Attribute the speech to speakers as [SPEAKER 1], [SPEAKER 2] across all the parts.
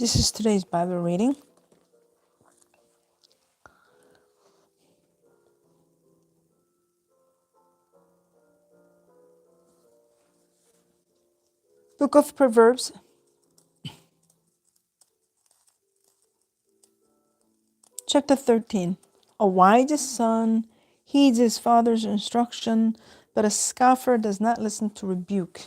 [SPEAKER 1] This is today's Bible reading. Book of Proverbs, chapter 13. A wise son heeds his father's instruction, but a scoffer does not listen to rebuke.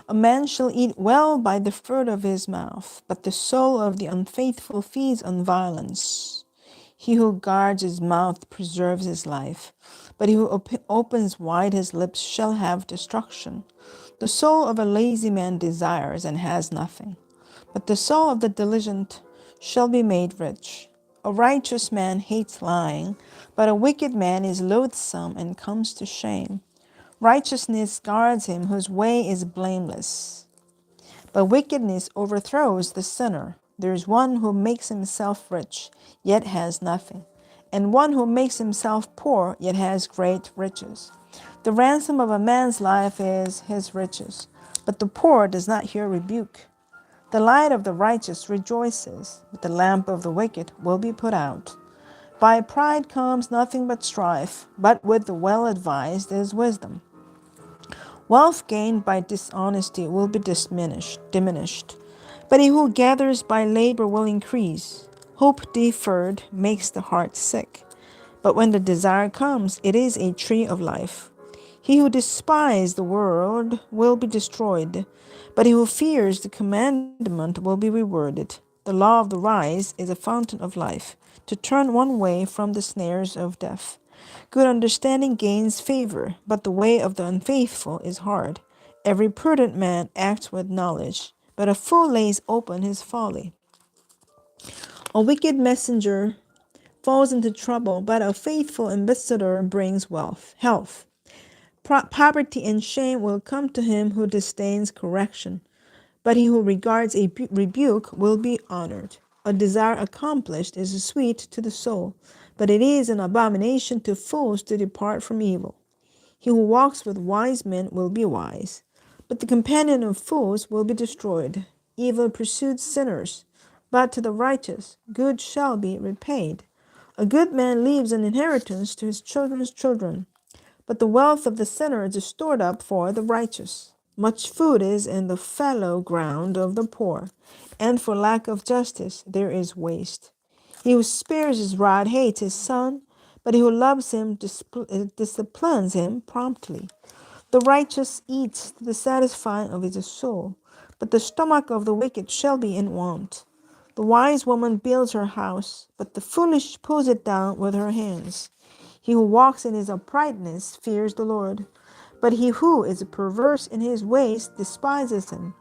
[SPEAKER 1] A man shall eat well by the fruit of his mouth, but the soul of the unfaithful feeds on violence. He who guards his mouth preserves his life, but he who opens wide his lips shall have destruction. The soul of a lazy man desires and has nothing, but the soul of the diligent shall be made rich. A righteous man hates lying, but a wicked man is loathsome and comes to shame. Righteousness guards him whose way is blameless, but wickedness overthrows the sinner. There is one who makes himself rich, yet has nothing, and one who makes himself poor, yet has great riches. The ransom of a man's life is his riches, but the poor does not hear rebuke. The light of the righteous rejoices, but the lamp of the wicked will be put out. By pride comes nothing but strife, but with the well-advised is wisdom. Wealth gained by dishonesty will be diminished, but he who gathers by labor will increase. Hope deferred makes the heart sick, but when the desire comes, it is a tree of life. He who despises the world will be destroyed, but he who fears the commandment will be rewarded. The law of the wise is a fountain of life, to turn one way from the snares of death. Good understanding gains favor, but the way of the unfaithful is hard. Every prudent man acts with knowledge, but a fool lays open his folly. A wicked messenger falls into trouble, but a faithful ambassador brings health. Poverty and shame will come to him who disdains correction, but he who regards a rebuke will be honored. A desire accomplished is sweet to the soul, but it is an abomination to fools to depart from evil. He who walks with wise men will be wise, but the companion of fools will be destroyed. Evil pursues sinners, but to the righteous good shall be repaid. A good man leaves an inheritance to his children's children, but the wealth of the sinner is stored up for the righteous. Much food is in the fallow ground of the poor, and for lack of justice there is waste. He who spares his rod hates his son, but he who loves him disciplines him promptly. The righteous eats to the satisfying of his soul, but the stomach of the wicked shall be in want. The wise woman builds her house, but the foolish pulls it down with her hands. He who walks in his uprightness fears the Lord, but he who is perverse in his ways despises him.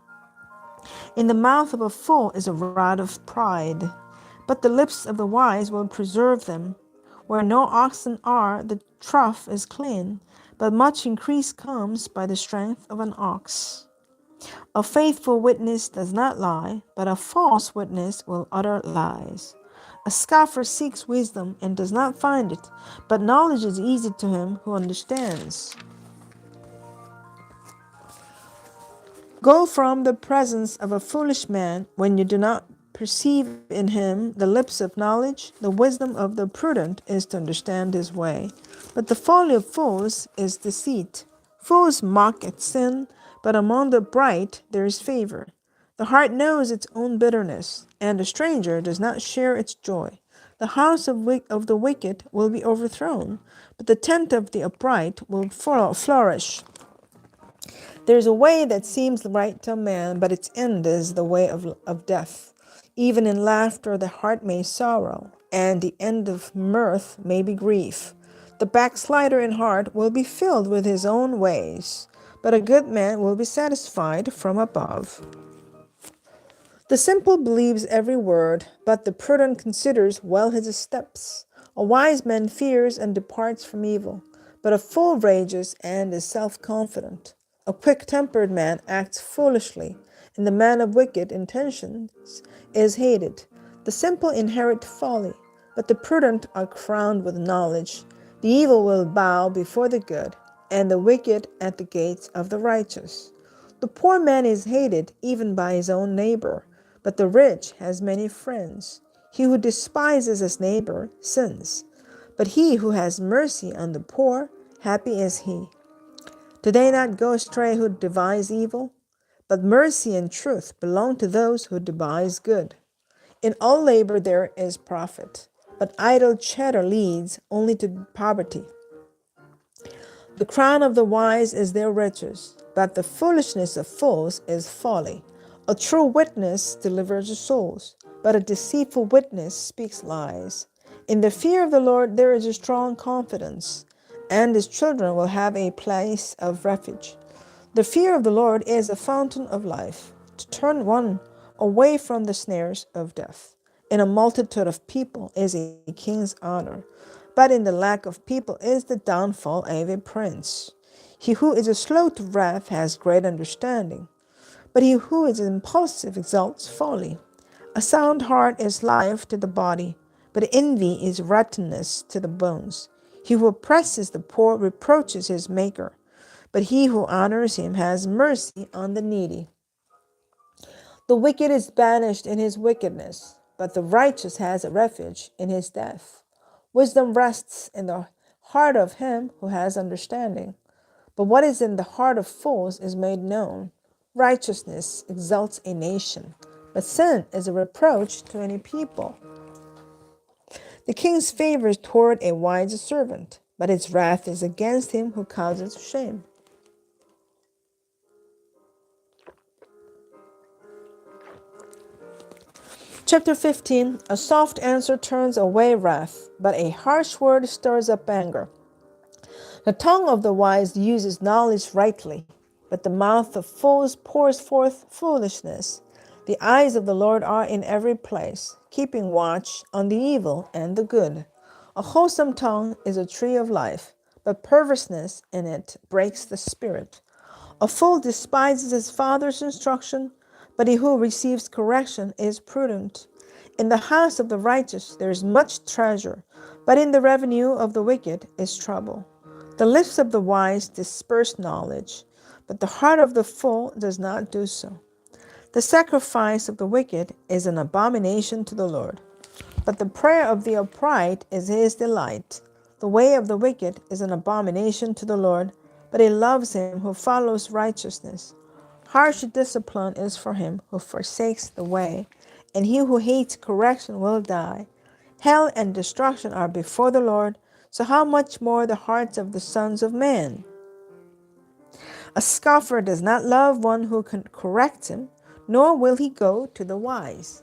[SPEAKER 1] In the mouth of a fool is a rod of pride, but the lips of the wise will preserve them. Where no oxen are, the trough is clean, but much increase comes by the strength of an ox. A faithful witness does not lie, but a false witness will utter lies. A scoffer seeks wisdom and does not find it, but knowledge is easy to him who understands. Go from the presence of a foolish man when you do not perceive in him the lips of knowledge. The wisdom of the prudent is to understand his way, but the folly of fools is deceit. Fools mock at sin, but among the bright there is favor. The heart knows its own bitterness, and a stranger does not share its joy. The house of the wicked will be overthrown, but the tent of the upright will flourish. There is a way that seems right to a man, but its end is the way of death. Even in laughter the heart may sorrow, and the end of mirth may be grief. The backslider in heart will be filled with his own ways, but a good man will be satisfied from above. The simple believes every word, but the prudent considers well his steps. A wise man fears and departs from evil, but a fool rages and is self-confident. A quick-tempered man acts foolishly, and the man of wicked intentions is hated. The simple inherit folly, but the prudent are crowned with knowledge. The evil will bow before the good, and the wicked at the gates of the righteous. The poor man is hated even by his own neighbor, but the rich has many friends. He who despises his neighbor sins, but he who has mercy on the poor, happy is he. Do they not go astray who devise evil? But mercy and truth belong to those who devise good. In all labor there is profit, but idle chatter leads only to poverty. The crown of the wise is their riches, but the foolishness of fools is folly. A true witness delivers souls, but a deceitful witness speaks lies. In the fear of the Lord there is a strong confidence, and his children will have a place of refuge. The fear of the Lord is a fountain of life, to turn one away from the snares of death. In a multitude of people is a king's honor, but in the lack of people is the downfall of a prince. He who is slow to wrath has great understanding, but he who is impulsive exalts folly. A sound heart is life to the body, but envy is rottenness to the bones. He who oppresses the poor reproaches his maker, but he who honors him has mercy on the needy. The wicked is banished in his wickedness, but the righteous has a refuge in his death. Wisdom rests in the heart of him who has understanding, but what is in the heart of fools is made known. Righteousness exalts a nation, but sin is a reproach to any people. The king's favor is toward a wise servant, but his wrath is against him who causes shame. Chapter 15. A soft answer turns away wrath, but a harsh word stirs up anger. The tongue of the wise uses knowledge rightly, but the mouth of fools pours forth foolishness. The eyes of the Lord are in every place, keeping watch on the evil and the good. A wholesome tongue is a tree of life, but perverseness in it breaks the spirit. A fool despises his father's instruction, but he who receives correction is prudent. In the house of the righteous there is much treasure, but in the revenue of the wicked is trouble. The lips of the wise disperse knowledge, but the heart of the fool does not do so. The sacrifice of the wicked is an abomination to the Lord, but the prayer of the upright is his delight. The way of the wicked is an abomination to the Lord, but he loves him who follows righteousness. Harsh discipline is for him who forsakes the way, and he who hates correction will die. Hell and destruction are before the Lord, so how much more the hearts of the sons of man? A scoffer does not love one who can correct him, nor will he go to the wise.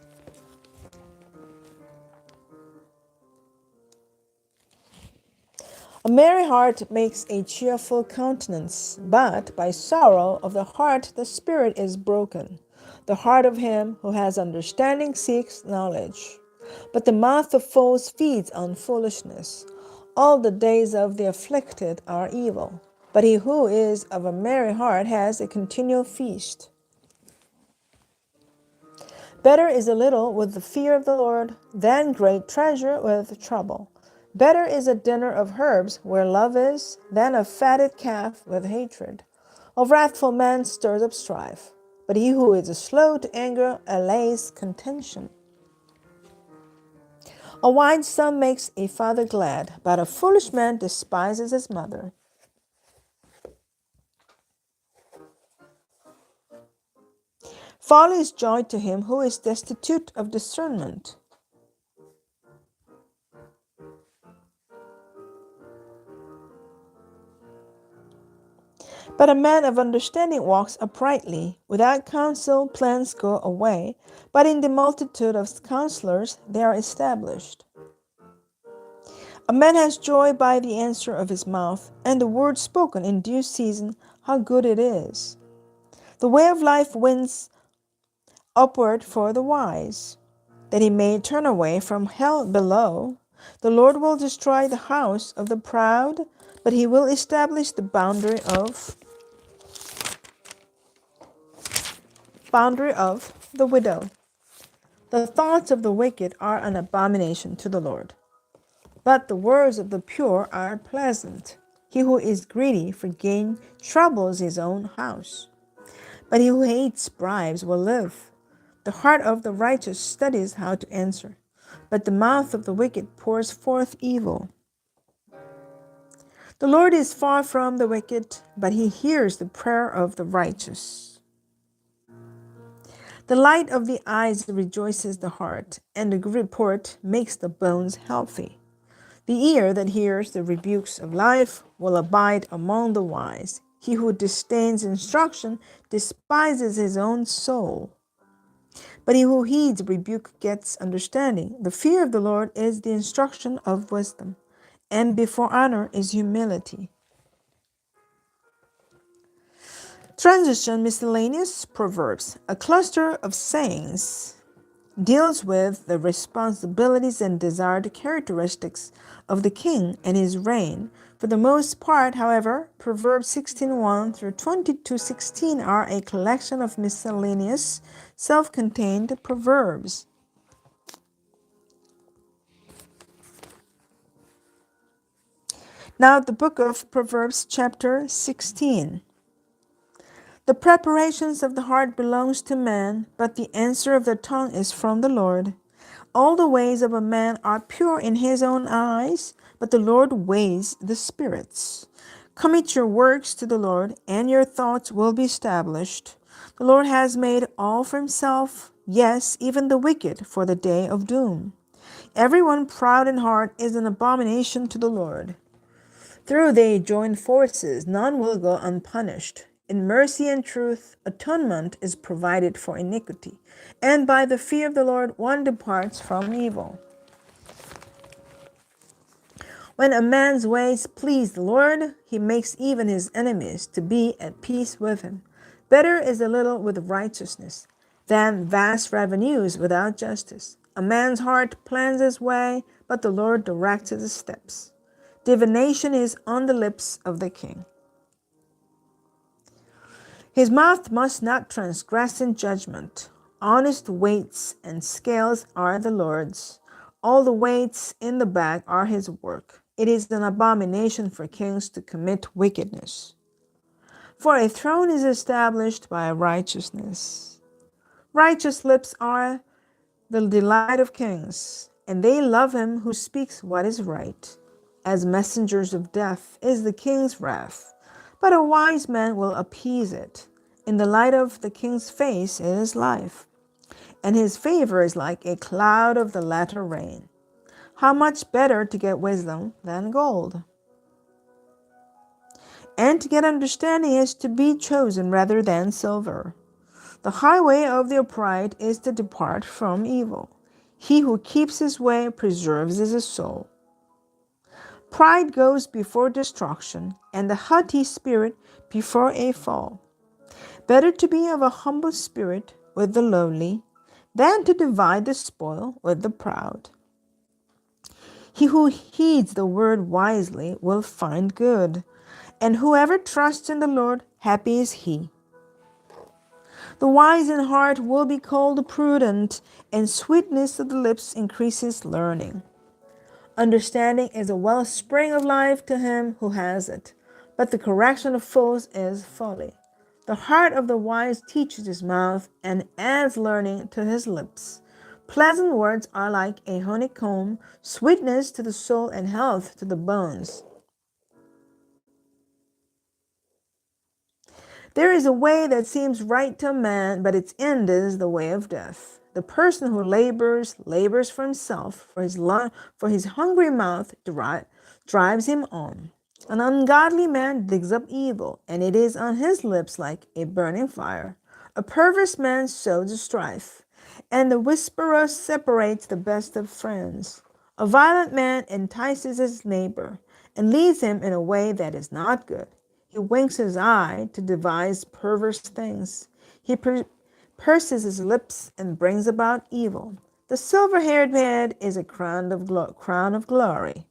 [SPEAKER 1] A merry heart makes a cheerful countenance, but by sorrow of the heart the spirit is broken. The heart of him who has understanding seeks knowledge, but the mouth of fools feeds on foolishness. All the days of the afflicted are evil, but he who is of a merry heart has a continual feast. Better is a little with the fear of the Lord than great treasure with trouble. Better is a dinner of herbs where love is than a fatted calf with hatred. A wrathful man stirs up strife, but he who is slow to anger allays contention. A wise son makes a father glad, but a foolish man despises his mother. Folly is joy to him who is destitute of discernment. But a man of understanding walks uprightly. Without counsel, plans go away, but in the multitude of counselors they are established. A man has joy by the answer of his mouth, and the word spoken in due season, how good it is. The way of life wins upward for the wise, that he may turn away from hell below. The Lord will destroy the house of the proud, but he will establish the boundary of the widow. The thoughts of the wicked are an abomination to the Lord, but the words of the pure are pleasant. He who is greedy for gain troubles his own house, but he who hates bribes will live. The heart of the righteous studies how to answer, but the mouth of the wicked pours forth evil. The Lord is far from the wicked, but he hears the prayer of the righteous. The light of the eyes rejoices the heart, and the good report makes the bones healthy. The ear that hears the rebukes of life will abide among the wise. He who disdains instruction despises his own soul. But he who heeds rebuke gets understanding. The fear of the Lord is the instruction of wisdom, and before honor is humility. Transition Miscellaneous Proverbs. A cluster of sayings deals with the responsibilities and desired characteristics of the king and his reign. For the most part, however, Proverbs 16:1 through 22:16 are a collection of miscellaneous, self-contained proverbs. Now, the book of Proverbs, chapter 16. The preparations of the heart belongs to man, but the answer of the tongue is from the Lord. All the ways of a man are pure in his own eyes, but the Lord weighs the spirits. Commit your works to the Lord, and your thoughts will be established. The Lord has made all for himself, yes, even the wicked for the day of doom. Everyone proud in heart is an abomination to the Lord. Though they join forces, none will go unpunished. In mercy and truth, atonement is provided for iniquity, and by the fear of the Lord one departs from evil. When a man's ways please the Lord, he makes even his enemies to be at peace with him. Better is a little with righteousness than vast revenues without justice. A man's heart plans his way, but the Lord directs his steps. Divination is on the lips of the king. His mouth must not transgress in judgment. Honest weights and scales are the Lord's. All the weights in the bag are his work. It is an abomination for kings to commit wickedness. For a throne is established by righteousness. Righteous lips are the delight of kings, and they love him who speaks what is right. As messengers of death is the king's wrath, but a wise man will appease it. In the light of the king's face is life, and his favor is like a cloud of the latter rain. How much better to get wisdom than gold, and to get understanding is to be chosen rather than silver. The highway of the upright is to depart from evil. He who keeps his way preserves his soul. Pride goes before destruction, and the haughty spirit before a fall. Better to be of a humble spirit with the lowly than to divide the spoil with the proud. He who heeds the word wisely will find good, and whoever trusts in the Lord, happy is he. The wise in heart will be called prudent, and sweetness of the lips increases learning. Understanding is a wellspring of life to him who has it, but the correction of fools is folly. The heart of the wise teaches his mouth and adds learning to his lips. Pleasant words are like a honeycomb, sweetness to the soul and health to the bones. There is a way that seems right to a man, but its end is the way of death. The person who labors for himself, for his hungry mouth drives him on. An ungodly man digs up evil, and it is on his lips like a burning fire. A perverse man sows strife, and the whisperer separates the best of friends. A violent man entices his neighbor, and leads him in a way that is not good. He winks his eye to devise perverse things. He purses his lips and brings about evil. The silver-haired head is a crown of glory,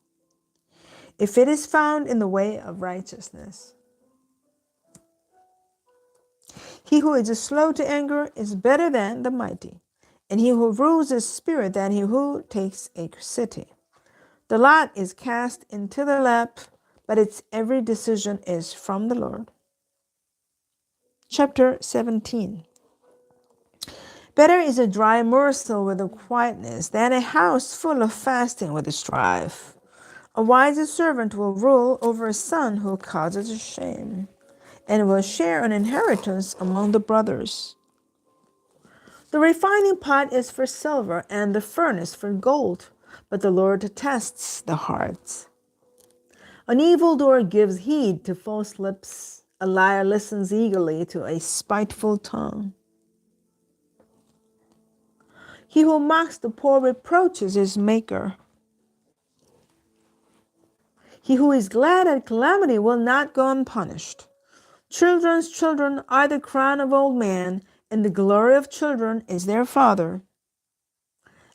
[SPEAKER 1] if it is found in the way of righteousness. He who is slow to anger is better than the mighty, and he who rules his spirit than he who takes a city. The lot is cast into the lap, but its every decision is from the Lord. Chapter 17. Better is a dry morsel with a quietness than a house full of fasting with a strife. A wise servant will rule over a son who causes shame, and will share an inheritance among the brothers. The refining pot is for silver, and the furnace for gold, but the Lord tests the hearts. An evildoer gives heed to false lips. A liar listens eagerly to a spiteful tongue. He who mocks the poor reproaches his maker. He who is glad at calamity will not go unpunished. Children's children are the crown of old men, and the glory of children is their father.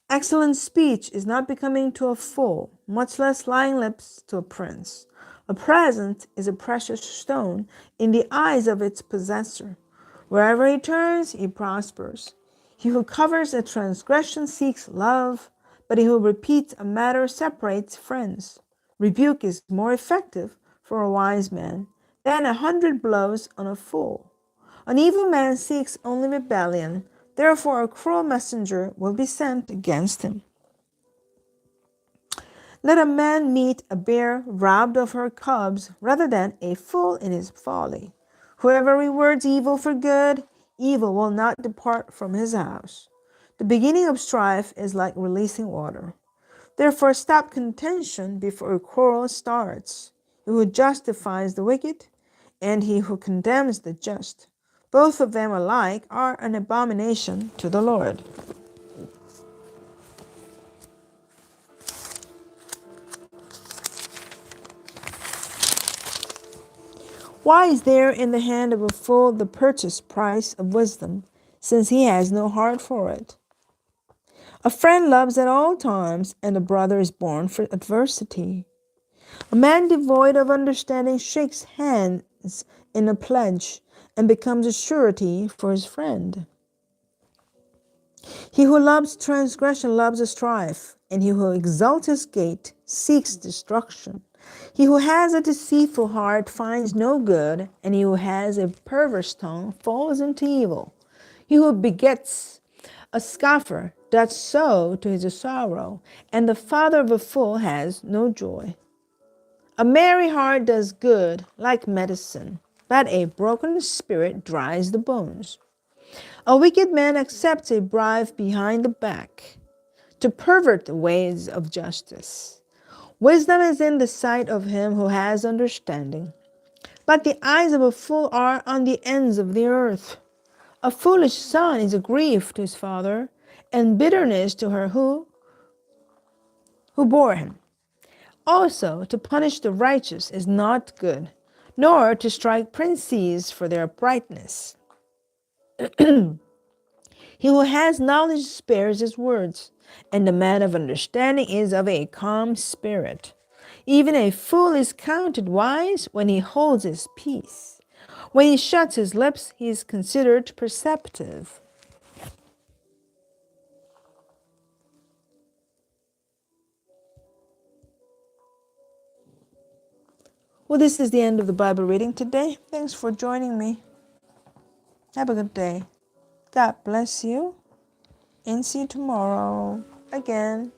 [SPEAKER 1] Excellent speech is not becoming to a fool, much less lying lips to a prince. A present is a precious stone in the eyes of its possessor. Wherever he turns, he prospers. He who covers a transgression seeks love, but he who repeats a matter separates friends. Rebuke is more effective for a wise man than 100 blows on a fool. An evil man seeks only rebellion, therefore a cruel messenger will be sent against him. Let a man meet a bear robbed of her cubs rather than a fool in his folly. Whoever rewards evil for good, evil will not depart from his house. The beginning of strife is like releasing water. Therefore stop contention before a quarrel starts. He who justifies the wicked and he who condemns the just, both of them alike are an abomination to the Lord. Why is there in the hand of a fool the purchase price of wisdom, since he has no heart for it? A friend loves at all times, and a brother is born for adversity. A man devoid of understanding shakes hands in a pledge and becomes a surety for his friend. He who loves transgression loves a strife, and he who exalts his gate seeks destruction. He who has a deceitful heart finds no good, and he who has a perverse tongue falls into evil. He who begets a scoffer does so to his sorrow, and the father of a fool has no joy. A merry heart does good like medicine, but a broken spirit dries the bones. A wicked man accepts a bribe behind the back to pervert the ways of justice. Wisdom is in the sight of him who has understanding, but the eyes of a fool are on the ends of the earth. A foolish son is a grief to his father, and bitterness to her who bore him. Also, to punish the righteous is not good, nor to strike princes for their uprightness. He who has knowledge spares his words, and the man of understanding is of a calm spirit. Even a fool is counted wise when he holds his peace. When he shuts his lips, he is considered perceptive. Well, this is the end of the Bible reading today. Thanks for joining me. Have a good day. God bless you, and see you tomorrow again.